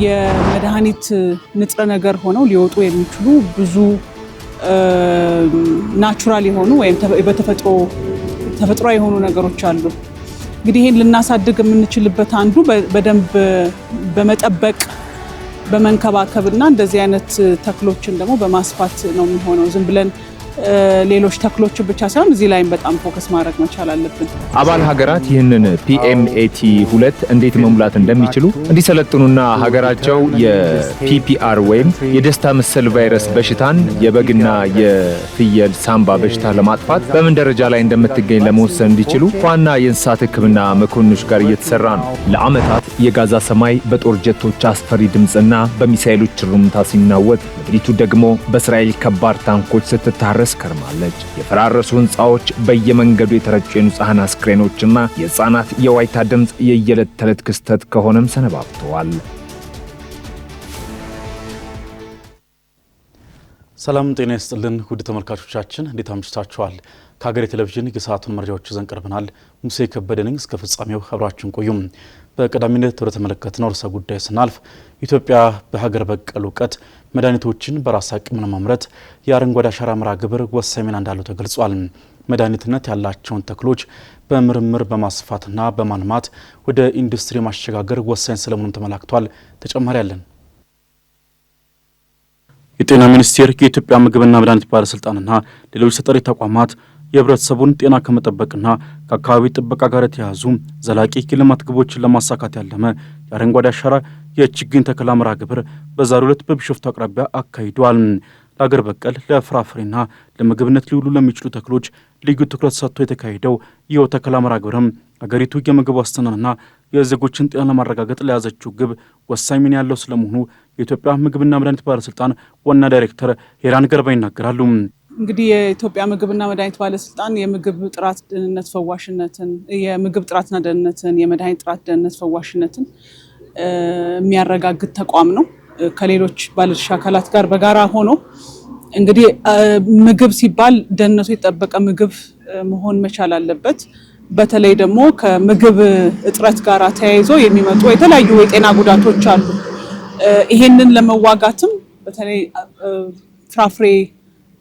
የመድኃኒት ንጥረ ነገር ሆነው ሊወጡ የሚችሉ ብዙ ናቹራል የሆኑ ወይም ተፈጥሯዊ የሆኑ ነገሮች አሉ። እንግዲህ ይሄን ልናሳድግ የምንችልበት አንዱ በደንብ በመጠበቅ በመንከባከብና እንደዚህ አይነት ተክሎችን ደግሞ በማስፋት ነው የሚሆነው። ዝም ብለን ሌሎች ተክሎች ብቻ ሳይሆን እዚህ ላይም በጣም ፎከስ ማድረግ መቻል አለብን። አባል ሀገራት ይህንን PMAT2 እንዴት መሙላት እንደሚችሉ እንዲሰለጥኑና ሀገራቸው የPPR ወይም የደስታ መሰል ቫይረስ በሽታን የበግና የፍየል ሳምባ በሽታ ለማጥፋት በምን ደረጃ ላይ እንደምትገኝ ለመወሰን እንዲችሉ ዋና የእንስሳት ሕክምና መኮንኖች ጋር እየተሰራ ነው። ለዓመታት የጋዛ ሰማይ በጦር ጀቶች አስፈሪ ድምፅና በሚሳኤሎች ሩምታ ሲናወጥ፣ ምድሪቱ ደግሞ በእስራኤል ከባድ ታንኮች ስትታረስ ከርማለች። የፈራረሱ ህንፃዎች፣ በየመንገዱ የተረጩ የንጹሃን አስክሬኖችና የህፃናት የዋይታ ድምፅ የየዕለት ተዕለት ክስተት ከሆነም ሰነባብተዋል። ሰላም ጤና ይስጥልን ውድ ተመልካቾቻችን፣ እንዴት አምሽታችኋል? ከሀገሬ ቴሌቪዥን የሰዓቱን መረጃዎች ይዘን ቀርበናል። ሙሴ ከበደ ነኝ። እስከ ፍጻሜው አብራችሁን ቆዩም። በቀዳሚነት ወደ ተመለከትነው ርዕሰ ጉዳይ ስናልፍ ኢትዮጵያ በሀገር በቀል እውቀት መድኃኒቶችን በራስ አቅም ለማምረት የአረንጓዴ አሻራ መርሃ ግብር ወሳኝ ሚና እንዳለው ተገልጿል። መድኃኒትነት ያላቸውን ተክሎች በምርምር በማስፋትና በማልማት ወደ ኢንዱስትሪ ማሸጋገር ወሳኝ ስለመሆኑ ተመላክቷል። ተጨማሪ ያለን የጤና ሚኒስቴር፣ የኢትዮጵያ ምግብና መድኃኒት ባለስልጣንና ሌሎች ተጠሪ ተቋማት የህብረተሰቡን ጤና ከመጠበቅና ከአካባቢ ጥበቃ ጋር የተያዙ ዘላቂ የልማት ግቦችን ለማሳካት ያለመ የአረንጓዴ አሻራ የችግኝ ተከላ መርሃ ግብር በዛሬው ዕለት በቢሾፍቱ አቅራቢያ አካሂዷል። ለአገር በቀል ለፍራፍሬና ለምግብነት ሊውሉ ለሚችሉ ተክሎች ልዩ ትኩረት ሰጥቶ የተካሄደው ይኸው ተከላ መርሃ ግብርም አገሪቱ የምግብ ዋስትናና የዜጎችን ጤና ለማረጋገጥ ለያዘችው ግብ ወሳኝ ሚና ያለው ስለመሆኑ የኢትዮጵያ ምግብና መድኃኒት ባለስልጣን ዋና ዳይሬክተር ሄራን ገርባ ይናገራሉ። እንግዲህ የኢትዮጵያ ምግብና መድኃኒት ባለስልጣን የምግብ ጥራት ደህንነት ፈዋሽነትን የምግብ ጥራትና ደህንነትን የመድኃኒት ጥራት ደህንነት ፈዋሽነትን የሚያረጋግጥ ተቋም ነው። ከሌሎች ባለድርሻ አካላት ጋር በጋራ ሆኖ እንግዲህ ምግብ ሲባል ደህንነቱ የተጠበቀ ምግብ መሆን መቻል አለበት። በተለይ ደግሞ ከምግብ እጥረት ጋር ተያይዞ የሚመጡ የተለያዩ የጤና ጉዳቶች አሉ። ይሄንን ለመዋጋትም በተለይ ፍራፍሬ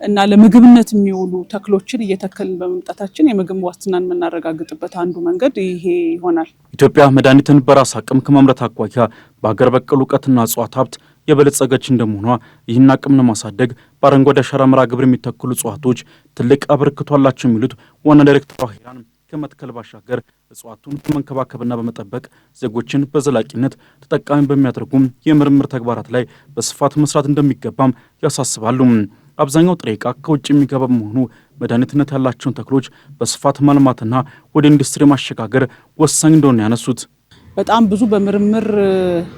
እና ለምግብነት የሚውሉ ተክሎችን እየተከልን በመምጣታችን የምግብ ዋስትናን የምናረጋግጥበት አንዱ መንገድ ይሄ ይሆናል። ኢትዮጵያ መድኃኒትን በራስ አቅም ከማምረት አኳያ በሀገር በቀል እውቀትና እጽዋት ሀብት የበለጸገች እንደመሆኗ ይህን አቅም ለማሳደግ በአረንጓዴ አሻራ መርሃ ግብር የሚተከሉ እጽዋቶች ትልቅ አበርክቶ አላቸው የሚሉት ዋና ዳይሬክተሯ ሄራን ከመትከል ባሻገር እጽዋቱን በመንከባከብና በመጠበቅ ዜጎችን በዘላቂነት ተጠቃሚ በሚያደርጉም የምርምር ተግባራት ላይ በስፋት መስራት እንደሚገባም ያሳስባሉ። አብዛኛው ጥሬ ዕቃ ከውጭ የሚገባ በመሆኑ መድኃኒትነት ያላቸውን ተክሎች በስፋት ማልማትና ወደ ኢንዱስትሪ ማሸጋገር ወሳኝ እንደሆነ ያነሱት በጣም ብዙ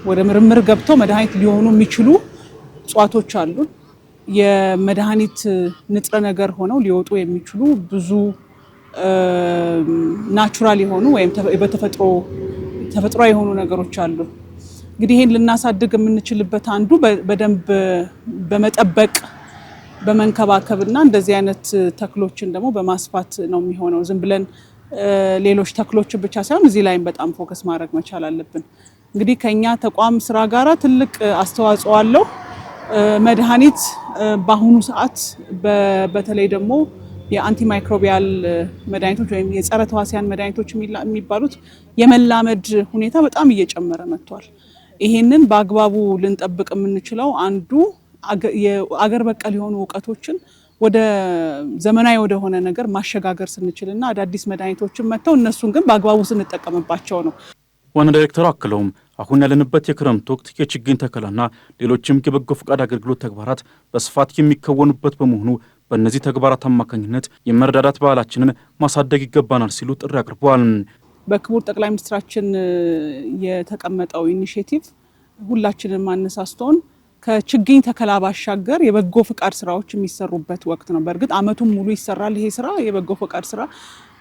ወደ ምርምር ገብተው መድኃኒት ሊሆኑ የሚችሉ እጽዋቶች አሉ። የመድኃኒት ንጥረ ነገር ሆነው ሊወጡ የሚችሉ ብዙ ናቹራል የሆኑ ወይም ተፈጥሯዊ የሆኑ ነገሮች አሉ። እንግዲህ ይሄን ልናሳድግ የምንችልበት አንዱ በደንብ በመጠበቅ በመንከባከብና እንደዚህ አይነት ተክሎችን ደግሞ በማስፋት ነው የሚሆነው። ዝም ብለን ሌሎች ተክሎች ብቻ ሳይሆን እዚህ ላይም በጣም ፎከስ ማድረግ መቻል አለብን። እንግዲህ ከኛ ተቋም ስራ ጋራ ትልቅ አስተዋጽኦ አለው። መድኃኒት በአሁኑ ሰዓት በተለይ ደግሞ የአንቲማይክሮቢያል መድኃኒቶች ወይም የጸረ ተዋሲያን መድኃኒቶች የሚባሉት የመላመድ ሁኔታ በጣም እየጨመረ መጥቷል። ይሄንን በአግባቡ ልንጠብቅ የምንችለው አንዱ የአገር በቀል የሆኑ እውቀቶችን ወደ ዘመናዊ ወደ ሆነ ነገር ማሸጋገር ስንችልና አዳዲስ መድኃኒቶችን መጥተው እነሱን ግን በአግባቡ ስንጠቀምባቸው ነው። ዋና ዳይሬክተሩ አክለውም አሁን ያለንበት የክረምት ወቅት የችግኝ ተከላና ሌሎችም የበጎ ፈቃድ አገልግሎት ተግባራት በስፋት የሚከወኑበት በመሆኑ በእነዚህ ተግባራት አማካኝነት የመረዳዳት ባህላችንን ማሳደግ ይገባናል ሲሉ ጥሪ አቅርበዋል። በክቡር ጠቅላይ ሚኒስትራችን የተቀመጠው ኢኒሼቲቭ ሁላችንን ማነሳስቶን ከችግኝ ተከላ ባሻገር የበጎ ፈቃድ ስራዎች የሚሰሩበት ወቅት ነው። በእርግጥ አመቱን ሙሉ ይሰራል ይሄ ስራ የበጎ ፈቃድ ስራ።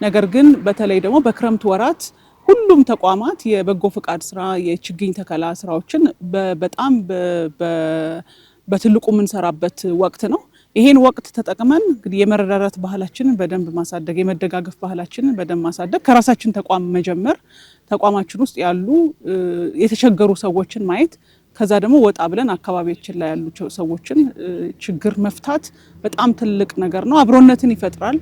ነገር ግን በተለይ ደግሞ በክረምት ወራት ሁሉም ተቋማት የበጎ ፈቃድ ስራ የችግኝ ተከላ ስራዎችን በጣም በትልቁ የምንሰራበት ወቅት ነው። ይሄን ወቅት ተጠቅመን እንግዲህ የመረዳዳት ባህላችንን በደንብ ማሳደግ፣ የመደጋገፍ ባህላችንን በደንብ ማሳደግ፣ ከራሳችን ተቋም መጀመር፣ ተቋማችን ውስጥ ያሉ የተቸገሩ ሰዎችን ማየት፣ ከዛ ደግሞ ወጣ ብለን አካባቢያችን ላይ ያሉ ሰዎችን ችግር መፍታት በጣም ትልቅ ነገር ነው። አብሮነትን ይፈጥራል።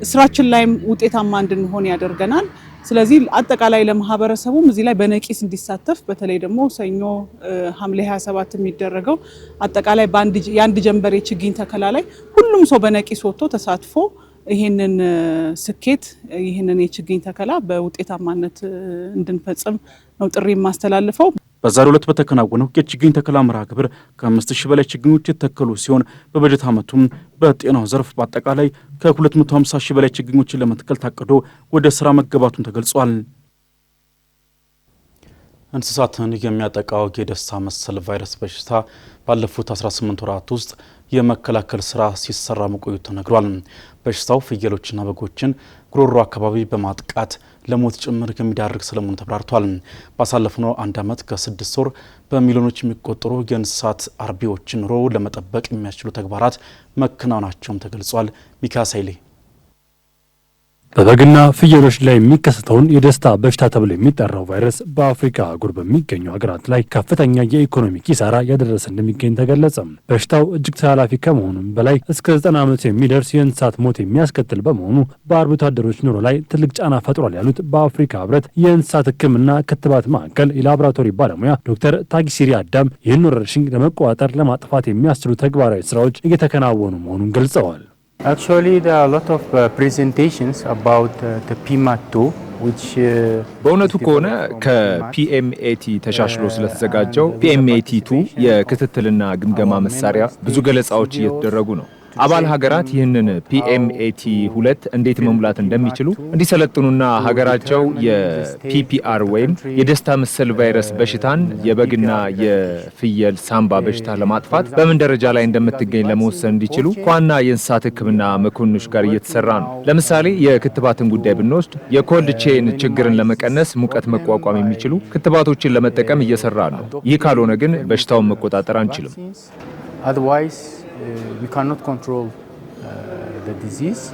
ስራችን ላይም ውጤታማ እንድንሆን ያደርገናል። ስለዚህ አጠቃላይ ለማህበረሰቡም እዚህ ላይ በነቂስ እንዲሳተፍ በተለይ ደግሞ ሰኞ ሐምሌ 27 የሚደረገው አጠቃላይ የአንድ ጀንበር የችግኝ ተከላ ላይ ሁሉም ሰው በነቂስ ወጥቶ ተሳትፎ ይህንን ስኬት ይህንን የችግኝ ተከላ በውጤታማነት እንድንፈጽም ነው ጥሪ የማስተላልፈው። በዛሬው ዕለት በተከናወነው የችግኝ ተከላ መርሃ ግብር ከ5000 በላይ ችግኞች የተተከሉ ሲሆን በበጀት ዓመቱም በጤናው ዘርፍ በአጠቃላይ ከ250,000 በላይ ችግኞችን ለመትከል ታቅዶ ወደ ስራ መገባቱን ተገልጿል። እንስሳትን የሚያጠቃው የደስታ መሰል ቫይረስ በሽታ ባለፉት 18 ወራት ውስጥ የመከላከል ስራ ሲሰራ መቆየቱ ተነግሯል። በሽታው ፍየሎችና በጎችን ጉሮሮ አካባቢ በማጥቃት ለሞት ጭምር የሚዳርግ ስለመሆኑ ተብራርቷል። ባሳለፍነው 1 ዓመት ከ6 ወር በሚሊዮኖች የሚቆጠሩ የእንስሳት አርቢዎችን ኑሮ ለመጠበቅ የሚያስችሉ ተግባራት መከናወናቸውም ተገልጿል። ሚካኤል ኃይሌ በበግና ፍየሎች ላይ የሚከሰተውን የደስታ በሽታ ተብሎ የሚጠራው ቫይረስ በአፍሪካ አህጉር በሚገኙ ሀገራት ላይ ከፍተኛ የኢኮኖሚ ኪሳራ ያደረሰ እንደሚገኝ ተገለጸ። በሽታው እጅግ ተላላፊ ከመሆኑም በላይ እስከ 90 ዓመት የሚደርስ የእንስሳት ሞት የሚያስከትል በመሆኑ በአርብቶ አደሮች ኑሮ ላይ ትልቅ ጫና ፈጥሯል ያሉት በአፍሪካ ህብረት የእንስሳት ሕክምና ክትባት ማዕከል የላቦራቶሪ ባለሙያ ዶክተር ታጊሲሪ አዳም ይህን ወረርሽኝ ለመቆጣጠር ለማጥፋት የሚያስችሉ ተግባራዊ ስራዎች እየተከናወኑ መሆኑን ገልጸዋል። Actually, there are a lot of presentations about the PMAT2, which በእውነቱ ከሆነ ከፒኤምኤቲ ተሻሽሎ ስለተዘጋጀው ፒኤምኤቲ2 የክትትልና ግምገማ መሳሪያ ብዙ ገለጻዎች እየተደረጉ ነው። አባል ሀገራት ይህንን ፒኤምኤቲ2 እንዴት መሙላት እንደሚችሉ እንዲሰለጥኑና ሀገራቸው የፒፒአር ወይም የደስታ መሰል ቫይረስ በሽታን የበግና የፍየል ሳምባ በሽታ ለማጥፋት በምን ደረጃ ላይ እንደምትገኝ ለመወሰን እንዲችሉ ከዋና የእንስሳት ሕክምና መኮንኖች ጋር እየተሰራ ነው። ለምሳሌ የክትባትን ጉዳይ ብንወስድ የኮልድ ቼን ችግርን ለመቀነስ ሙቀት መቋቋም የሚችሉ ክትባቶችን ለመጠቀም እየሰራ ነው። ይህ ካልሆነ ግን በሽታውን መቆጣጠር አንችልም። we cannot control the disease.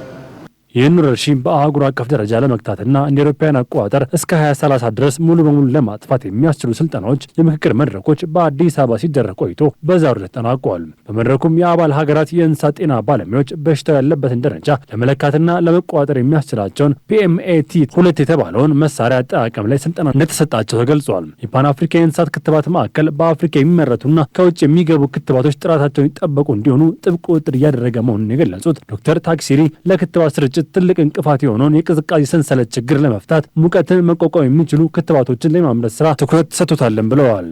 ይህን ወረርሽኝ በአህጉር አቀፍ ደረጃ ለመግታትና እንደ አውሮፓውያን አቆጣጠር እስከ 2030 ድረስ ሙሉ በሙሉ ለማጥፋት የሚያስችሉ ስልጠናዎች፣ የምክክር መድረኮች በአዲስ አበባ ሲደረግ ቆይቶ በዛሬው ዕለት ተጠናቀዋል። በመድረኩም የአባል ሀገራት የእንስሳት ጤና ባለሙያዎች በሽታው ያለበትን ደረጃ ለመለካትና ለመቆጣጠር የሚያስችላቸውን ፒኤምኤቲ2 የተባለውን መሳሪያ አጠቃቀም ላይ ስልጠና እንደተሰጣቸው ተገልጿል። የፓን አፍሪካ የእንስሳት ክትባት ማዕከል በአፍሪካ የሚመረቱና ከውጭ የሚገቡ ክትባቶች ጥራታቸውን ይጠበቁ እንዲሆኑ ጥብቅ ቁጥጥር እያደረገ መሆኑን የገለጹት ዶክተር ታክሲሪ ለክትባት ስርጭት ትልቅ እንቅፋት የሆነውን የቅዝቃዜ ሰንሰለት ችግር ለመፍታት ሙቀትን መቋቋም የሚችሉ ክትባቶችን ለማምረት ስራ ትኩረት ተሰጥቶታል ብለዋል።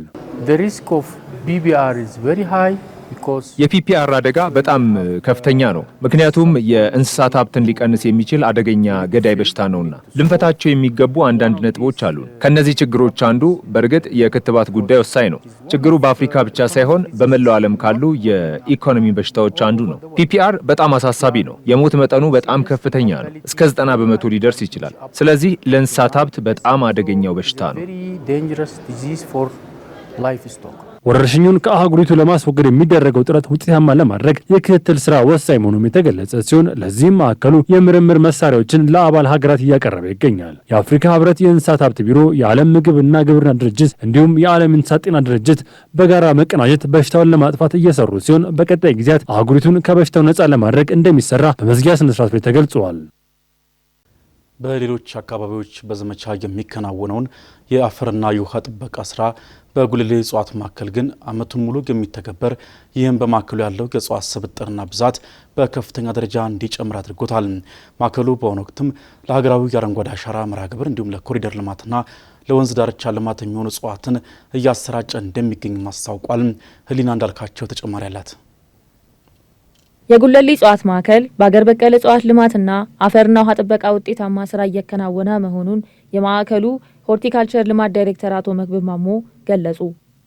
The risk of PPR is very high. የፒፒአር አደጋ በጣም ከፍተኛ ነው። ምክንያቱም የእንስሳት ሀብትን ሊቀንስ የሚችል አደገኛ ገዳይ በሽታ ነውና ልንፈታቸው የሚገቡ አንዳንድ ነጥቦች አሉ። ከነዚህ ችግሮች አንዱ በእርግጥ የክትባት ጉዳይ ወሳኝ ነው። ችግሩ በአፍሪካ ብቻ ሳይሆን በመላው ዓለም ካሉ የኢኮኖሚ በሽታዎች አንዱ ነው። ፒፒአር በጣም አሳሳቢ ነው። የሞት መጠኑ በጣም ከፍተኛ ነው። እስከ 90 በመቶ ሊደርስ ይችላል። ስለዚህ ለእንስሳት ሀብት በጣም አደገኛው በሽታ ነው። ወረርሽኙን ከአህጉሪቱ ለማስወገድ የሚደረገው ጥረት ውጤታማ ለማድረግ የክትትል ስራ ወሳኝ መሆኑም የተገለጸ ሲሆን ለዚህም ማዕከሉ የምርምር መሳሪያዎችን ለአባል ሀገራት እያቀረበ ይገኛል። የአፍሪካ ህብረት የእንስሳት ሀብት ቢሮ፣ የዓለም ምግብና ግብርና ድርጅት እንዲሁም የዓለም እንስሳት ጤና ድርጅት በጋራ መቀናጀት በሽታውን ለማጥፋት እየሰሩ ሲሆን በቀጣይ ጊዜያት አህጉሪቱን ከበሽታው ነጻ ለማድረግ እንደሚሰራ በመዝጊያ ስነስርዓት ላይ ተገልጿል። በሌሎች አካባቢዎች በዘመቻ የሚከናወነውን የአፈርና የውሃ ጥበቃ ስራ በጉልሌ እጽዋት ማዕከል ግን ዓመቱን ሙሉ የሚተገበር ይህም በማዕከሉ ያለው የእጽዋት ስብጥርና ብዛት በከፍተኛ ደረጃ እንዲጨምር አድርጎታል። ማዕከሉ በአሁኑ ወቅትም ለሀገራዊ የአረንጓዴ አሻራ መርሃ ግብር እንዲሁም ለኮሪደር ልማትና ለወንዝ ዳርቻ ልማት የሚሆኑ እጽዋትን እያሰራጨ እንደሚገኝ አስታውቋል። ህሊና እንዳልካቸው ተጨማሪ አላት። የጉለሌ እጽዋት ማዕከል በአገር በቀል እጽዋት ልማትና አፈርና ውሃ ጥበቃ ውጤታማ ስራ እያከናወነ መሆኑን የማዕከሉ ሆርቲካልቸር ልማት ዳይሬክተር አቶ መክብብ ማሞ ገለጹ።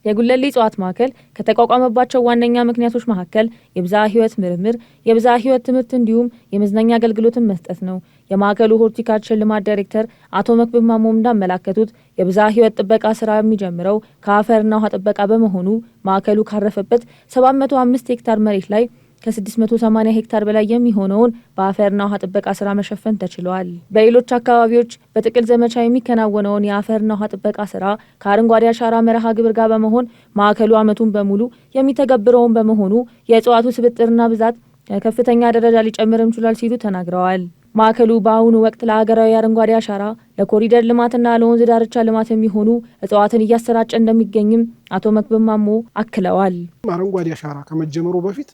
የጉለሌ እጽዋት ማዕከል ከተቋቋመባቸው ዋነኛ ምክንያቶች መካከል የብዝሃ ሕይወት ምርምር፣ የብዝሃ ሕይወት ትምህርት እንዲሁም የመዝናኛ አገልግሎትን መስጠት ነው። የማዕከሉ ሆርቲካልቸር ልማት ዳይሬክተር አቶ መክብብ ማሞ እንዳመላከቱት የብዝሃ ሕይወት ጥበቃ ስራ የሚጀምረው ከአፈርና ውሃ ጥበቃ በመሆኑ ማዕከሉ ካረፈበት 705 ሄክታር መሬት ላይ ከ680 ሄክታር በላይ የሚሆነውን በአፈርና ውሃ ጥበቃ ስራ መሸፈን ተችሏል። በሌሎች አካባቢዎች በጥቅል ዘመቻ የሚከናወነውን የአፈርና ውሃ ጥበቃ ስራ ከአረንጓዴ አሻራ መርሃ ግብር ጋር በመሆን ማዕከሉ ዓመቱን በሙሉ የሚተገብረውን በመሆኑ የእጽዋቱ ስብጥርና ብዛት ከፍተኛ ደረጃ ሊጨምርም ችሏል ሲሉ ተናግረዋል። ማዕከሉ በአሁኑ ወቅት ለሀገራዊ አረንጓዴ አሻራ ለኮሪደር ልማትና ለወንዝ ዳርቻ ልማት የሚሆኑ እጽዋትን እያሰራጨ እንደሚገኝም አቶ መክብብ ማሞ አክለዋል። አረንጓዴ አሻራ ከመጀመሩ በፊት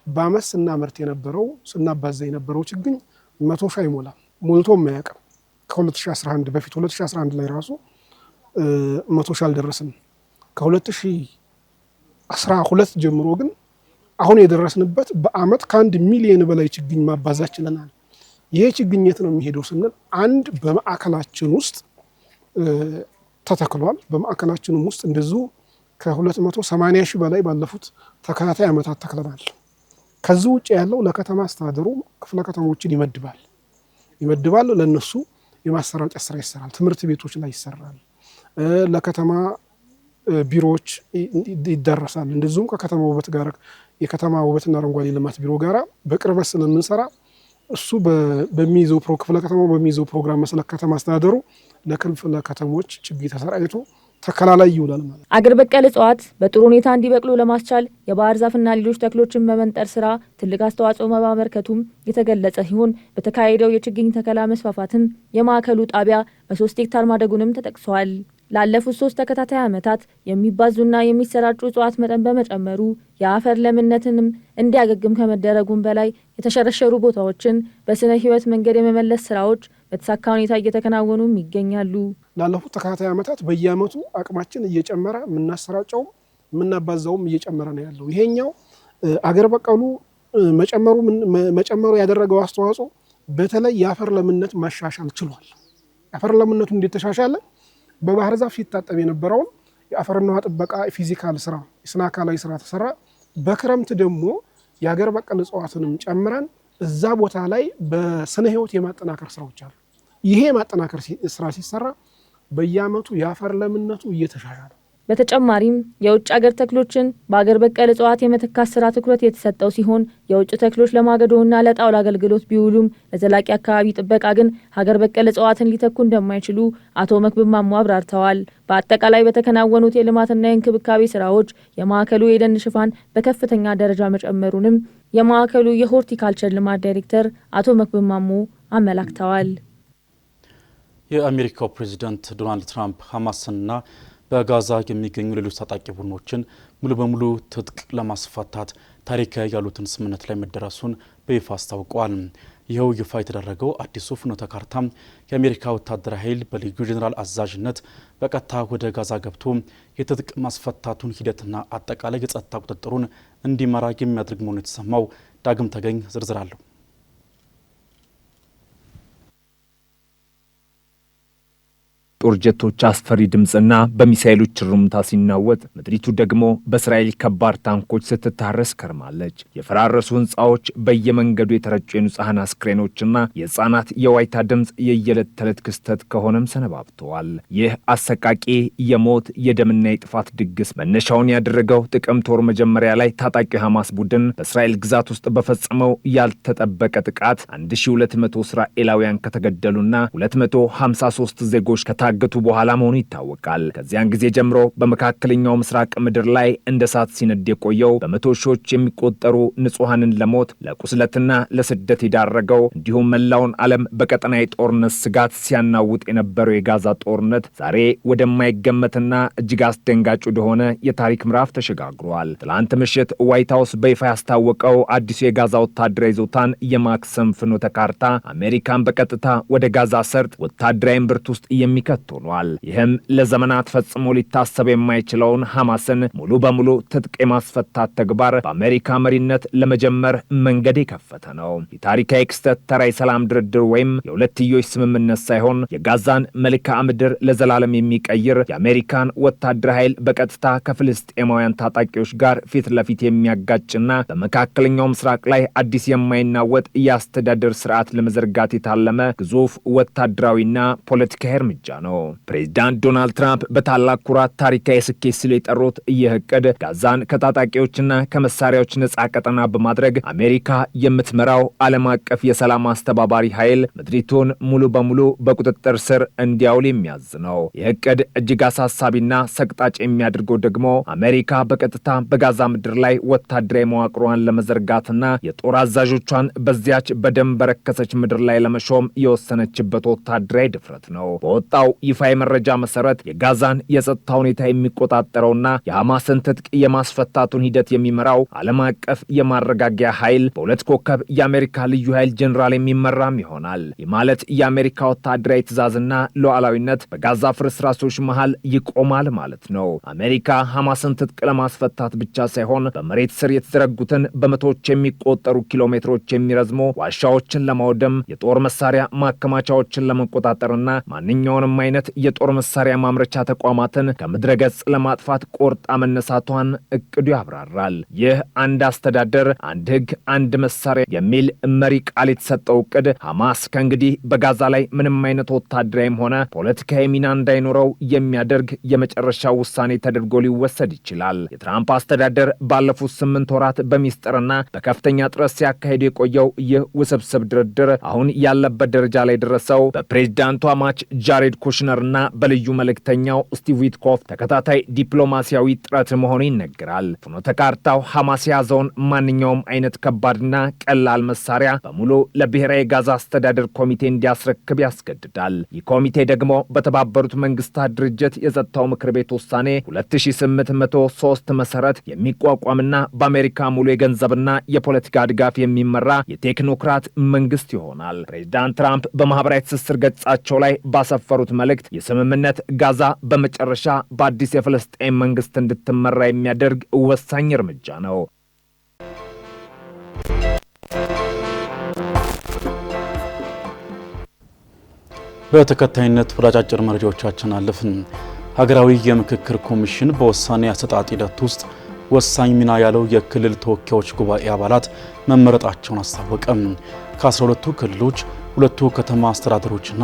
በአመት ስናመርት የነበረው ስናባዛ የነበረው ችግኝ 100 ሺህ አይሞላም፣ ሞልቶ የማያውቅም። ከ2011 በፊት 2011 ላይ ራሱ 100 ሺህ አልደረስንም። ከ2012 ጀምሮ ግን አሁን የደረስንበት በአመት ከ1 ሚሊዮን በላይ ችግኝ ማባዛት ችለናል። ይሄ ችግኝ የት ነው የሚሄደው ስንል አንድ በማዕከላችን ውስጥ ተተክሏል። በማዕከላችንም ውስጥ እንደዚሁ ከ280 ሺህ በላይ ባለፉት ተከታታይ ዓመታት ተክለናል። ከዚህ ውጭ ያለው ለከተማ አስተዳደሩ ክፍለ ከተሞችን ይመድባል። ለነሱ የማሰራጨት ስራ ይሰራል። ትምህርት ቤቶች ላይ ይሰራል። ለከተማ ቢሮዎች ይደረሳል። እንደዚሁም ከከተማ ውበት ጋር የከተማ ውበትና አረንጓዴ ልማት ቢሮ ጋራ በቅርበት ስለምንሰራ እሱ በሚይዘው ክፍለ ከተማው በሚይዘው ፕሮግራም መሰረት ከተማ አስተዳደሩ ለክፍለ ከተሞች ችግኝ ተሰራጭቶ ተከላ ላይ ይውላል ማለት። አገር በቀል እጽዋት በጥሩ ሁኔታ እንዲበቅሉ ለማስቻል የባህር ዛፍና ሌሎች ተክሎችን በመንጠር ስራ ትልቅ አስተዋጽኦ ማበርከቱም የተገለጸ ሲሆን በተካሄደው የችግኝ ተከላ መስፋፋትም የማዕከሉ ጣቢያ በ3 ሄክታር ማደጉንም ተጠቅሷል። ላለፉት 3 ተከታታይ ዓመታት የሚባዙና የሚሰራጩ እጽዋት መጠን በመጨመሩ የአፈር ለምነትንም እንዲያገግም ከመደረጉም በላይ የተሸረሸሩ ቦታዎችን በስነ ህይወት መንገድ የመመለስ ስራዎች በተሳካ ሁኔታ እየተከናወኑም ይገኛሉ። ላለፉት ተከታታይ ዓመታት በየዓመቱ አቅማችን እየጨመረ የምናሰራጨውም የምናባዛውም እየጨመረ ነው ያለው። ይሄኛው አገር በቀሉ መጨመሩ ያደረገው አስተዋጽኦ በተለይ የአፈር ለምነት ማሻሻል ችሏል። የአፈር ለምነቱ እንዴት ተሻሻለ? በባህር ዛፍ ሲታጠብ የነበረውን የአፈርና ውሃ ጥበቃ ፊዚካል ስራ የስነ አካላዊ ስራ ተሰራ። በክረምት ደግሞ የአገር በቀል እጽዋትንም ጨምረን እዛ ቦታ ላይ በስነ ህይወት የማጠናከር ስራዎች አሉ። ይሄ የማጠናከር ስራ ሲሰራ በየዓመቱ የአፈር ለምነቱ እየተሻሻለ በተጨማሪም የውጭ ሀገር ተክሎችን በአገር በቀል እጽዋት የመተካት ስራ ትኩረት የተሰጠው ሲሆን የውጭ ተክሎች ለማገዶና ለጣውላ አገልግሎት ቢውሉም ለዘላቂ አካባቢ ጥበቃ ግን ሀገር በቀል እጽዋትን ሊተኩ እንደማይችሉ አቶ መክብብ ማሞ አብራርተዋል። በአጠቃላይ በተከናወኑት የልማትና የእንክብካቤ ስራዎች የማዕከሉ የደን ሽፋን በከፍተኛ ደረጃ መጨመሩንም የማዕከሉ የሆርቲካልቸር ልማት ዳይሬክተር አቶ መክብብ ማሞ አመላክተዋል። የአሜሪካው ፕሬዚዳንት ዶናልድ ትራምፕ ሐማስና በጋዛ የሚገኙ ሌሎች ታጣቂ ቡድኖችን ሙሉ በሙሉ ትጥቅ ለማስፈታት ታሪካዊ ያሉትን ስምምነት ላይ መደረሱን በይፋ አስታውቀዋል። ይኸው ይፋ የተደረገው አዲሱ ፍኖተ ካርታ የአሜሪካ ወታደራዊ ኃይል በልዩ ጄኔራል አዛዥነት በቀጥታ ወደ ጋዛ ገብቶ የትጥቅ ማስፈታቱን ሂደትና አጠቃላይ የጸጥታ ቁጥጥሩን እንዲመራ የሚያደርግ መሆኑ የተሰማው። ዳግም ተገኝ ዝርዝር አለው። ጦር ጀቶች አስፈሪ ድምፅና በሚሳኤሎች ሩምታ ሲናወጥ፣ ምድሪቱ ደግሞ በእስራኤል ከባድ ታንኮች ስትታረስ ከርማለች። የፈራረሱ ህንፃዎች፣ በየመንገዱ የተረጩ የንጹሐን አስክሬኖችና የህፃናት የዋይታ ድምፅ የየዕለት ተዕለት ክስተት ከሆነም ሰነባብተዋል። ይህ አሰቃቂ የሞት የደምና የጥፋት ድግስ መነሻውን ያደረገው ጥቅምት ወር መጀመሪያ ላይ ታጣቂ ሐማስ ቡድን በእስራኤል ግዛት ውስጥ በፈጸመው ያልተጠበቀ ጥቃት 1200 እስራኤላውያን ከተገደሉና 253 ዜጎች ገቱ በኋላ መሆኑ ይታወቃል። ከዚያን ጊዜ ጀምሮ በመካከለኛው ምስራቅ ምድር ላይ እንደ እሳት ሲነድ የቆየው በመቶ ሺዎች የሚቆጠሩ ንጹሐንን ለሞት ለቁስለትና ለስደት የዳረገው እንዲሁም መላውን ዓለም በቀጠና የጦርነት ስጋት ሲያናውጥ የነበረው የጋዛ ጦርነት ዛሬ ወደማይገመትና እጅግ አስደንጋጭ ወደሆነ የታሪክ ምዕራፍ ተሸጋግሯል። ትላንት ምሽት ዋይት ሃውስ በይፋ ያስታወቀው አዲሱ የጋዛ ወታደራዊ ይዞታን የማክሰም ፍኖተ ካርታ አሜሪካን በቀጥታ ወደ ጋዛ ሰርጥ ወታደራዊ እምብርት ውስጥ የሚከ ሆኗል። ይህም ለዘመናት ፈጽሞ ሊታሰብ የማይችለውን ሐማስን ሙሉ በሙሉ ትጥቅ የማስፈታት ተግባር በአሜሪካ መሪነት ለመጀመር መንገድ የከፈተ ነው። የታሪካዊ ክስተት ተራ የሰላም ድርድር ወይም የሁለትዮሽ ስምምነት ሳይሆን የጋዛን መልክዓ ምድር ለዘላለም የሚቀይር የአሜሪካን ወታደራዊ ኃይል በቀጥታ ከፍልስጤማውያን ታጣቂዎች ጋር ፊት ለፊት የሚያጋጭና በመካከለኛው ምስራቅ ላይ አዲስ የማይናወጥ የአስተዳደር ስርዓት ለመዘርጋት የታለመ ግዙፍ ወታደራዊና ፖለቲካዊ እርምጃ ነው። ነው። ፕሬዚዳንት ዶናልድ ትራምፕ በታላቅ ኩራት ታሪካዊ ስኬት ሲሉ የጠሩት ይህ እቅድ ጋዛን ከታጣቂዎችና ከመሳሪያዎች ነጻ ቀጠና በማድረግ አሜሪካ የምትመራው ዓለም አቀፍ የሰላም አስተባባሪ ኃይል ምድሪቱን ሙሉ በሙሉ በቁጥጥር ስር እንዲያውል የሚያዝ ነው። ይህ እቅድ እጅግ አሳሳቢና ሰቅጣጭ የሚያደርገው ደግሞ አሜሪካ በቀጥታ በጋዛ ምድር ላይ ወታደራዊ መዋቅሯን ለመዘርጋትና የጦር አዛዦቿን በዚያች በደም በረከሰች ምድር ላይ ለመሾም የወሰነችበት ወታደራዊ ድፍረት ነው። በወጣው ይፋዊ መረጃ መሰረት የጋዛን የጸጥታ ሁኔታ የሚቆጣጠረውና የሐማስን ትጥቅ የማስፈታቱን ሂደት የሚመራው ዓለም አቀፍ የማረጋጊያ ኃይል በሁለት ኮከብ የአሜሪካ ልዩ ኃይል ጀኔራል የሚመራም ይሆናል። ይህ ማለት የአሜሪካ ወታደራዊ ትዕዛዝና ሉዓላዊነት በጋዛ ፍርስራሾች መሃል ይቆማል ማለት ነው። አሜሪካ ሐማስን ትጥቅ ለማስፈታት ብቻ ሳይሆን በመሬት ስር የተዘረጉትን በመቶዎች የሚቆጠሩ ኪሎ ሜትሮች የሚረዝሙ ዋሻዎችን ለማውደም የጦር መሳሪያ ማከማቻዎችን ለመቆጣጠርና ማንኛውንም አይነት የጦር መሳሪያ ማምረቻ ተቋማትን ከምድረ ገጽ ለማጥፋት ቆርጣ መነሳቷን እቅዱ ያብራራል። ይህ አንድ አስተዳደር፣ አንድ ህግ፣ አንድ መሳሪያ የሚል መሪ ቃል የተሰጠው እቅድ ሐማስ ከእንግዲህ በጋዛ ላይ ምንም አይነት ወታደራዊም ሆነ ፖለቲካዊ ሚና እንዳይኖረው የሚያደርግ የመጨረሻ ውሳኔ ተደርጎ ሊወሰድ ይችላል። የትራምፕ አስተዳደር ባለፉት 8 ወራት በሚስጥርና በከፍተኛ ጥረት ሲያካሄዱ የቆየው ይህ ውስብስብ ድርድር አሁን ያለበት ደረጃ ላይ ደረሰው በፕሬዝዳንቱ አማች ጃሬድ ኩሽነርና በልዩ መልእክተኛው ስቲቭ ዊትኮፍ ተከታታይ ዲፕሎማሲያዊ ጥረት መሆኑ ይነገራል። ፍኖተ ካርታው ሐማስ የያዘውን ማንኛውም አይነት ከባድና ቀላል መሳሪያ በሙሉ ለብሔራዊ ጋዛ አስተዳደር ኮሚቴ እንዲያስረክብ ያስገድዳል። ይህ ኮሚቴ ደግሞ በተባበሩት መንግስታት ድርጅት የጸጥታው ምክር ቤት ውሳኔ 2803 መሰረት የሚቋቋምና በአሜሪካ ሙሉ የገንዘብና የፖለቲካ ድጋፍ የሚመራ የቴክኖክራት መንግስት ይሆናል። ፕሬዚዳንት ትራምፕ በማህበራዊ ትስስር ገጻቸው ላይ ባሰፈሩት መልእክት የስምምነት ጋዛ በመጨረሻ በአዲስ የፍልስጤም መንግስት እንድትመራ የሚያደርግ ወሳኝ እርምጃ ነው። በተከታይነት ወደ አጫጭር መረጃዎቻችን አለፍን። ሀገራዊ የምክክር ኮሚሽን በውሳኔ አሰጣጥ ሂደት ውስጥ ወሳኝ ሚና ያለው የክልል ተወካዮች ጉባኤ አባላት መመረጣቸውን አስታወቀም። ከ12ቱ ክልሎች 2ቱ ከተማ አስተዳደሮችና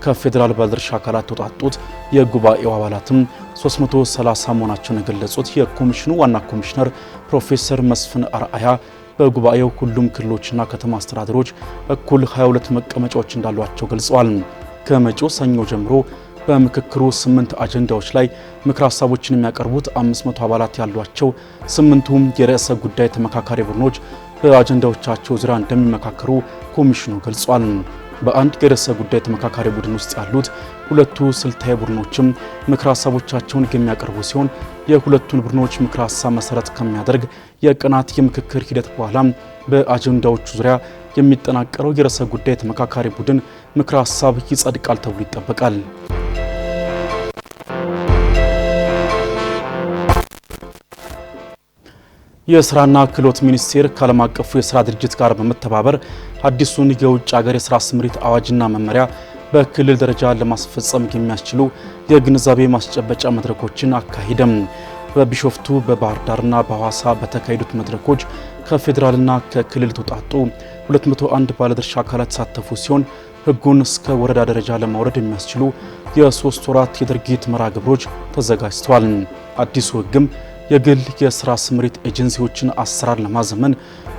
ከፌዴራል ባለድርሻ አካላት ተውጣጡት የጉባኤው አባላትም 330 መሆናቸውን የገለጹት የኮሚሽኑ ዋና ኮሚሽነር ፕሮፌሰር መስፍን አርአያ በጉባኤው ሁሉም ክልሎችና ከተማ አስተዳደሮች እኩል 22 መቀመጫዎች እንዳሏቸው ገልጸዋል። ከመጪው ሰኞ ጀምሮ በምክክሩ 8 አጀንዳዎች ላይ ምክር ሀሳቦችን የሚያቀርቡት 500 አባላት ያሏቸው 8ቱም የርዕሰ ጉዳይ ተመካካሪ ቡድኖች በአጀንዳዎቻቸው ዙሪያ እንደሚመካከሩ ኮሚሽኑ ገልጿል። በአንድ የርዕሰ ጉዳይ ተመካካሪ ቡድን ውስጥ ያሉት 2ቱ ስልታዊ ቡድኖችም ምክር ሀሳቦቻቸውን የሚያቀርቡ ሲሆን የሁለቱን ቡድኖች ምክር ሀሳብ መሰረት ከሚያደርግ የቀናት የምክክር ሂደት በኋላ በአጀንዳዎቹ ዙሪያ የሚጠናቀረው የርዕሰ ጉዳይ ተመካካሪ ቡድን ምክር ሀሳብ ይጸድቃል ተብሎ ይጠበቃል። የስራና ክህሎት ሚኒስቴር ከዓለም አቀፉ የስራ ድርጅት ጋር በመተባበር አዲሱን የውጭ ሀገር የስራ ስምሪት አዋጅና መመሪያ በክልል ደረጃ ለማስፈጸም የሚያስችሉ የግንዛቤ ማስጨበጫ መድረኮችን አካሂደም። በቢሾፍቱ በባህር ዳርና በሐዋሳ በተካሄዱት መድረኮች ከፌዴራልና ከክልል ተውጣጡ 201 ባለድርሻ አካላት ተሳተፉ ሲሆን ሕጉን እስከ ወረዳ ደረጃ ለማውረድ የሚያስችሉ የ3 ወራት የድርጊት መርሃ ግብሮች ተዘጋጅተዋል። አዲሱ ሕግም የግል የስራ ስምሪት ኤጀንሲዎችን አሰራር ለማዘመን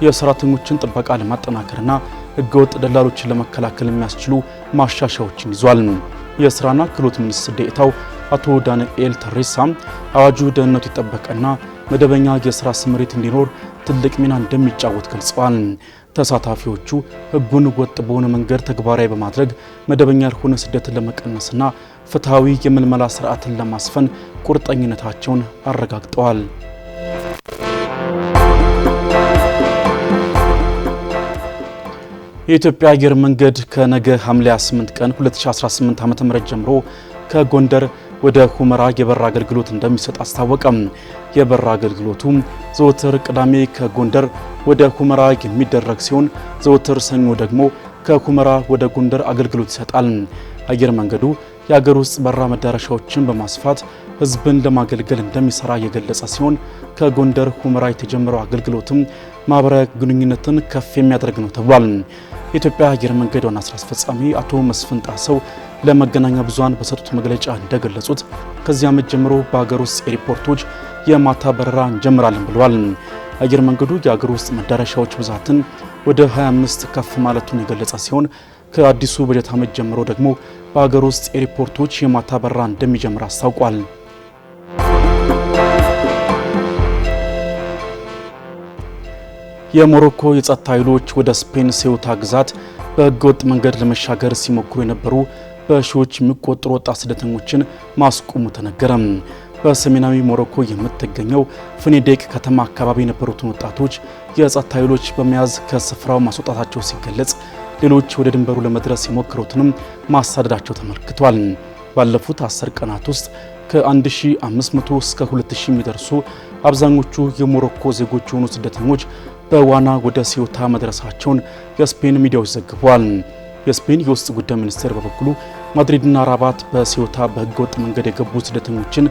የሰራተኞችን ጥበቃ ለማጠናከርና ህገወጥ ደላሎችን ለመከላከል የሚያስችሉ ማሻሻያዎችን ይዟል። የስራና ክህሎት ሚኒስትር ዴኤታው አቶ ዳንኤል ተሬሳ አዋጁ ደህንነቱ የጠበቀና መደበኛ የስራ ስምሪት እንዲኖር ትልቅ ሚና እንደሚጫወት ገልጸዋል። ተሳታፊዎቹ ህጉን ወጥ በሆነ መንገድ ተግባራዊ በማድረግ መደበኛ ያልሆነ ስደትን ለመቀነስና ፍትሃዊ የምልመላ ስርዓትን ለማስፈን ቁርጠኝነታቸውን አረጋግጠዋል። የኢትዮጵያ አየር መንገድ ከነገ ሐምሌ 8 ቀን 2018 ዓ.ም ጀምሮ ከጎንደር ወደ ሁመራ የበረራ አገልግሎት እንደሚሰጥ አስታወቀም። የበረራ አገልግሎቱ ዘወትር ቅዳሜ ከጎንደር ወደ ሁመራ የሚደረግ ሲሆን ዘወትር ሰኞ ደግሞ ከሁመራ ወደ ጎንደር አገልግሎት ይሰጣል። አየር መንገዱ የሀገር ውስጥ በረራ መዳረሻዎችን በማስፋት ህዝብን ለማገልገል እንደሚሰራ የገለጸ ሲሆን ከጎንደር ሁመራ የተጀመረው አገልግሎትም ማህበራዊ ግንኙነትን ከፍ የሚያደርግ ነው ተብሏል። የኢትዮጵያ አየር መንገድ ዋና ስራ አስፈጻሚ አቶ መስፍን ጣሰው ለመገናኛ ብዙሃን በሰጡት መግለጫ እንደገለጹት ከዚህ ዓመት ጀምሮ በሀገር ውስጥ ኤርፖርቶች የማታ በረራ እንጀምራለን ብለዋል። አየር መንገዱ የሀገር ውስጥ መዳረሻዎች ብዛትን ወደ 25 ከፍ ማለቱን የገለጸ ሲሆን ከአዲሱ በጀት ዓመት ጀምሮ ደግሞ በሀገር ውስጥ ኤርፖርቶች የማታ በረራ እንደሚጀምር አስታውቋል። የሞሮኮ የጸጥታ ኃይሎች ወደ ስፔን ሴውታ ግዛት በህገወጥ መንገድ ለመሻገር ሲሞክሩ የነበሩ በሺዎች የሚቆጠሩ ወጣት ስደተኞችን ማስቆሙ ተነገረ። በሰሜናዊ ሞሮኮ የምትገኘው ፍኔዴቅ ከተማ አካባቢ የነበሩትን ወጣቶች የጸጥታ ኃይሎች በመያዝ ከስፍራው ማስወጣታቸው ሲገለጽ፣ ሌሎች ወደ ድንበሩ ለመድረስ የሞከሩትንም ማሳደዳቸው ተመልክቷል። ባለፉት 10 ቀናት ውስጥ ከ1500 እስከ 2000 የሚደርሱ አብዛኞቹ የሞሮኮ ዜጎች የሆኑ ስደተኞች በዋና ወደ ሴውታ መድረሳቸውን የስፔን ሚዲያዎች ዘግበዋል። የስፔን የውስጥ ጉዳይ ሚኒስቴር በበኩሉ ማድሪድና ራባት በሴውታ በህገወጥ መንገድ የገቡ ስደተኞችን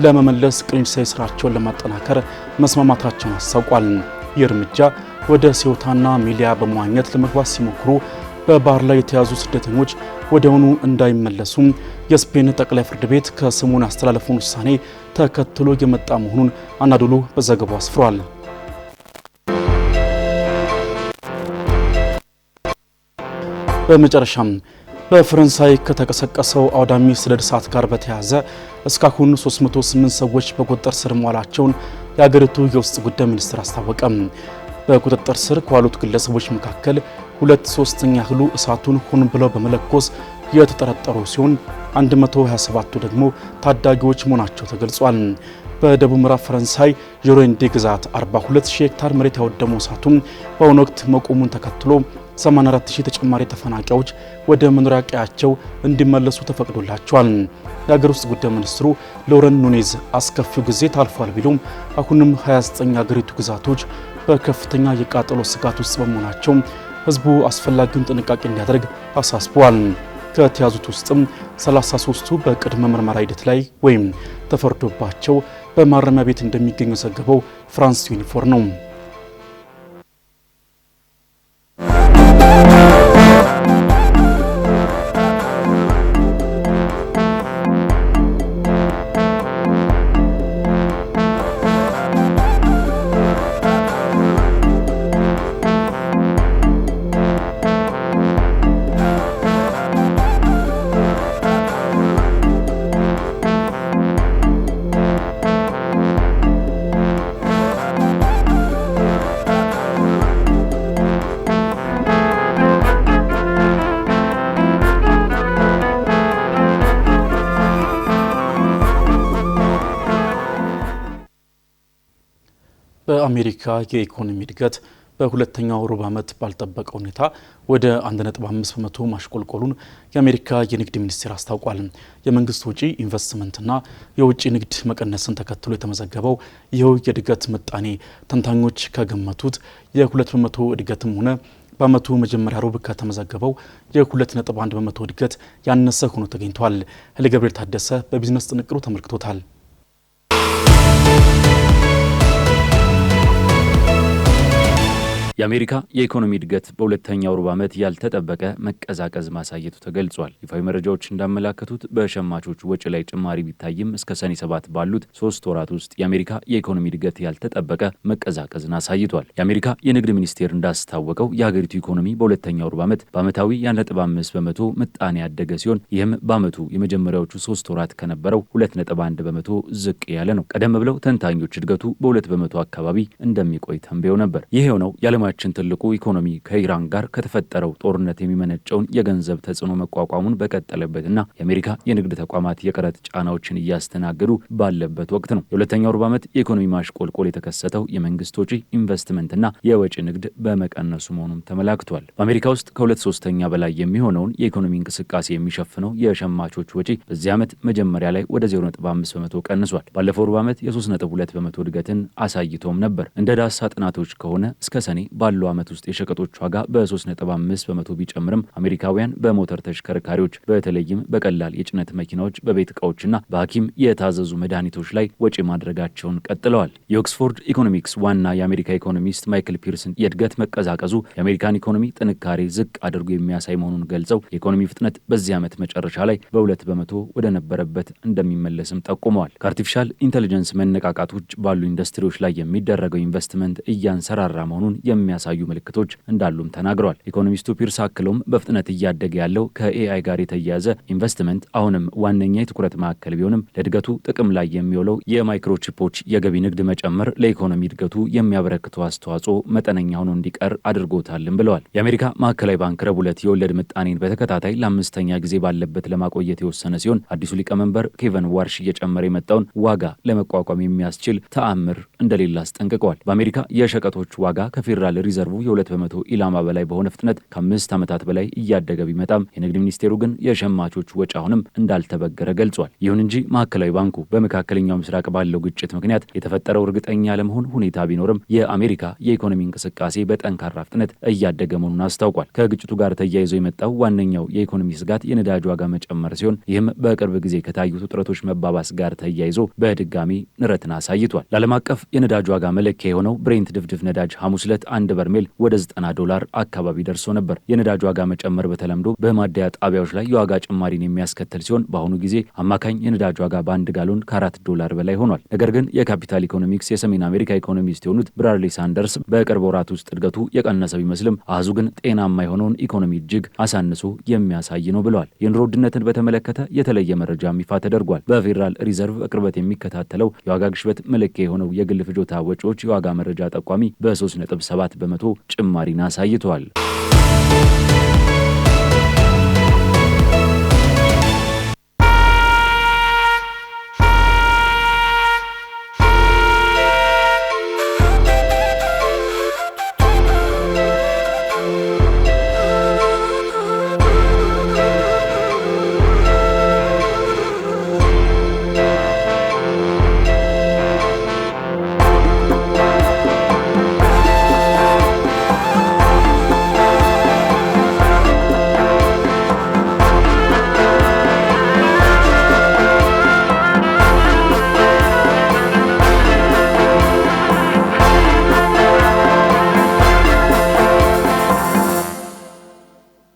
ለመመለስ ቅንጅታዊ ስራቸውን ለማጠናከር መስማማታቸውን አስታውቋል። ይህ እርምጃ ወደ ሴውታና ሚሊያ በመዋኘት ለመግባት ሲሞክሩ በባህር ላይ የተያዙ ስደተኞች ወዲያውኑ እንዳይመለሱም የስፔን ጠቅላይ ፍርድ ቤት ከሰሞኑ ያስተላለፈውን ውሳኔ ተከትሎ የመጣ መሆኑን አናዶሉ በዘገባው አስፍሯል። በመጨረሻም በፈረንሳይ ከተቀሰቀሰው አውዳሚ ሰደድ እሳት ጋር በተያያዘ እስካሁን 308 ሰዎች በቁጥጥር ስር መዋላቸውን የሀገሪቱ የውስጥ ጉዳይ ሚኒስትር አስታወቀ። በቁጥጥር ስር ከዋሉት ግለሰቦች መካከል 2/3 ያህሉ እሳቱን ሆን ብለው በመለኮስ የተጠረጠሩ ሲሆን 127ቱ ደግሞ ታዳጊዎች መሆናቸው ተገልጿል። በደቡብ ምዕራብ ፈረንሳይ ጆሮንዴ ግዛት 42000 ሄክታር መሬት ያወደመው እሳቱም በአሁኑ ወቅት መቆሙን ተከትሎ 84000 ተጨማሪ ተፈናቃዮች ወደ መኖሪያ ቀያቸው እንዲመለሱ ተፈቅዶላቸዋል። የሀገር ውስጥ ጉዳይ ሚኒስትሩ ሎረን ኑኔዝ አስከፊው ጊዜ ታልፏል ቢሉም አሁንም 29 የሀገሪቱ ግዛቶች በከፍተኛ የቃጠሎ ስጋት ውስጥ በመሆናቸው ህዝቡ አስፈላጊውን ጥንቃቄ እንዲያደርግ አሳስበዋል። ከተያዙት ውስጥም 33ቱ በቅድመ ምርመራ ሂደት ላይ ወይም ተፈርዶባቸው በማረሚያ ቤት እንደሚገኙ ዘገበው ፍራንስ 24 ነው። በአሜሪካ የኢኮኖሚ እድገት በሁለተኛው ሩብ ዓመት ባልጠበቀ ሁኔታ ወደ 1.5 በመቶ ማሽቆልቆሉን የአሜሪካ የንግድ ሚኒስቴር አስታውቋል። የመንግስት ወጪ ኢንቨስትመንትና የውጭ ንግድ መቀነስን ተከትሎ የተመዘገበው ይኸው የእድገት ምጣኔ ተንታኞች ከገመቱት የ2 በመቶ እድገትም ሆነ በአመቱ መጀመሪያ ሩብ ከተመዘገበው የ2.1 በመቶ እድገት ያነሰ ሆኖ ተገኝቷል። ኃይለ ገብርኤል ታደሰ በቢዝነስ ጥንቅሩ ተመልክቶታል። የአሜሪካ የኢኮኖሚ እድገት በሁለተኛው ሩብ ዓመት ያልተጠበቀ መቀዛቀዝ ማሳየቱ ተገልጿል። ይፋዊ መረጃዎች እንዳመላከቱት በሸማቾች ወጪ ላይ ጭማሪ ቢታይም እስከ ሰኔ 7 ባሉት 3 ወራት ውስጥ የአሜሪካ የኢኮኖሚ እድገት ያልተጠበቀ መቀዛቀዝን አሳይቷል። የአሜሪካ የንግድ ሚኒስቴር እንዳስታወቀው የሀገሪቱ ኢኮኖሚ በሁለተኛው ሩብ ዓመት በአመታዊ 1.5 በመቶ ምጣኔ ያደገ ሲሆን ይህም በአመቱ የመጀመሪያዎቹ 3 ወራት ከነበረው 2.1 በመቶ ዝቅ ያለ ነው። ቀደም ብለው ተንታኞች እድገቱ በ2 በመቶ አካባቢ እንደሚቆይ ተንብየው ነበር። ይህ የሆነው ችን ትልቁ ኢኮኖሚ ከኢራን ጋር ከተፈጠረው ጦርነት የሚመነጨውን የገንዘብ ተጽዕኖ መቋቋሙን በቀጠለበትና የአሜሪካ የንግድ ተቋማት የቀረጥ ጫናዎችን እያስተናገዱ ባለበት ወቅት ነው። የሁለተኛው ሩብ ዓመት የኢኮኖሚ ማሽቆልቆል የተከሰተው የመንግስት ወጪ ኢንቨስትመንትና የወጪ ንግድ በመቀነሱ መሆኑም ተመላክቷል። በአሜሪካ ውስጥ ከ2/3 በላይ የሚሆነውን የኢኮኖሚ እንቅስቃሴ የሚሸፍነው የሸማቾች ወጪ በዚህ ዓመት መጀመሪያ ላይ ወደ 0.5 በመቶ ቀንሷል። ባለፈው ሩብ ዓመት የ3.2 በመቶ እድገትን አሳይቶም ነበር። እንደ ዳሳ ጥናቶች ከሆነ እስከ ሰኔ ባለው ዓመት ውስጥ የሸቀጦች ዋጋ በ3.5 በመቶ ቢጨምርም አሜሪካውያን በሞተር ተሽከርካሪዎች በተለይም በቀላል የጭነት መኪናዎች፣ በቤት ዕቃዎችና በሐኪም የታዘዙ መድኃኒቶች ላይ ወጪ ማድረጋቸውን ቀጥለዋል። የኦክስፎርድ ኢኮኖሚክስ ዋና የአሜሪካ ኢኮኖሚስት ማይክል ፒርሰን የእድገት መቀዛቀዙ የአሜሪካን ኢኮኖሚ ጥንካሬ ዝቅ አድርጎ የሚያሳይ መሆኑን ገልጸው የኢኮኖሚ ፍጥነት በዚህ ዓመት መጨረሻ ላይ በ2 በመቶ ወደ ነበረበት እንደሚመለስም ጠቁመዋል። ከአርቲፊሻል ኢንተለጀንስ መነቃቃት ውጭ ባሉ ኢንዱስትሪዎች ላይ የሚደረገው ኢንቨስትመንት እያንሰራራ መሆኑን የሚያሳዩ ምልክቶች እንዳሉም ተናግረዋል። ኢኮኖሚስቱ ፒርስ አክለውም በፍጥነት እያደገ ያለው ከኤአይ ጋር የተያያዘ ኢንቨስትመንት አሁንም ዋነኛ የትኩረት ማዕከል ቢሆንም ለእድገቱ ጥቅም ላይ የሚውለው የማይክሮቺፖች የገቢ ንግድ መጨመር ለኢኮኖሚ እድገቱ የሚያበረክተው አስተዋጽኦ መጠነኛ ሆኖ እንዲቀር አድርጎታልም ብለዋል። የአሜሪካ ማዕከላዊ ባንክ ረቡዕ ዕለት የወለድ ምጣኔን በተከታታይ ለ5ኛ ጊዜ ባለበት ለማቆየት የወሰነ ሲሆን አዲሱ ሊቀመንበር ኬቨን ዋርሽ እየጨመረ የመጣውን ዋጋ ለመቋቋም የሚያስችል ተአምር እንደሌለ አስጠንቅቀዋል። በአሜሪካ የሸቀጦች ዋጋ ከፌዴራል ሪዘርቭ የ2 በመቶ ኢላማ በላይ በሆነ ፍጥነት ከ5 ዓመታት በላይ እያደገ ቢመጣም የንግድ ሚኒስቴሩ ግን የሸማቾች ወጪ አሁንም እንዳልተበገረ ገልጿል። ይሁን እንጂ ማዕከላዊ ባንኩ በመካከለኛው ምስራቅ ባለው ግጭት ምክንያት የተፈጠረው እርግጠኛ ያለመሆን ሁኔታ ቢኖርም የአሜሪካ የኢኮኖሚ እንቅስቃሴ በጠንካራ ፍጥነት እያደገ መሆኑን አስታውቋል። ከግጭቱ ጋር ተያይዞ የመጣው ዋነኛው የኢኮኖሚ ስጋት የነዳጅ ዋጋ መጨመር ሲሆን ይህም በቅርብ ጊዜ ከታዩት ውጥረቶች መባባስ ጋር ተያይዞ በድጋሚ ንረትን አሳይቷል። ለዓለም አቀፍ የነዳጅ ዋጋ መለኪያ የሆነው ብሬንት ድፍድፍ ነዳጅ ሐሙስ ዕለት አንድ በርሜል ወደ $90 አካባቢ ደርሶ ነበር። የነዳጅ ዋጋ መጨመር በተለምዶ በማደያ ጣቢያዎች ላይ የዋጋ ጭማሪን የሚያስከትል ሲሆን በአሁኑ ጊዜ አማካኝ የነዳጅ ዋጋ በአንድ ጋሎን $4 በላይ ሆኗል። ነገር ግን የካፒታል ኢኮኖሚክስ የሰሜን አሜሪካ ኢኮኖሚስት የሆኑት ብራድሊ ሳንደርስ በቅርብ ወራት ውስጥ እድገቱ የቀነሰ ቢመስልም አሃዙ ግን ጤናማ የሆነውን ኢኮኖሚ እጅግ አሳንሶ የሚያሳይ ነው ብለዋል። የኑሮ ውድነትን በተመለከተ የተለየ መረጃም ይፋ ተደርጓል። በፌዴራል ሪዘርቭ በቅርበት የሚከታተለው የዋጋ ግሽበት መለኪያ የሆነው የግል ፍጆታ ወጪዎች የዋጋ መረጃ ጠቋሚ በ3.7 በመቶ ጭማሪን አሳይተዋል።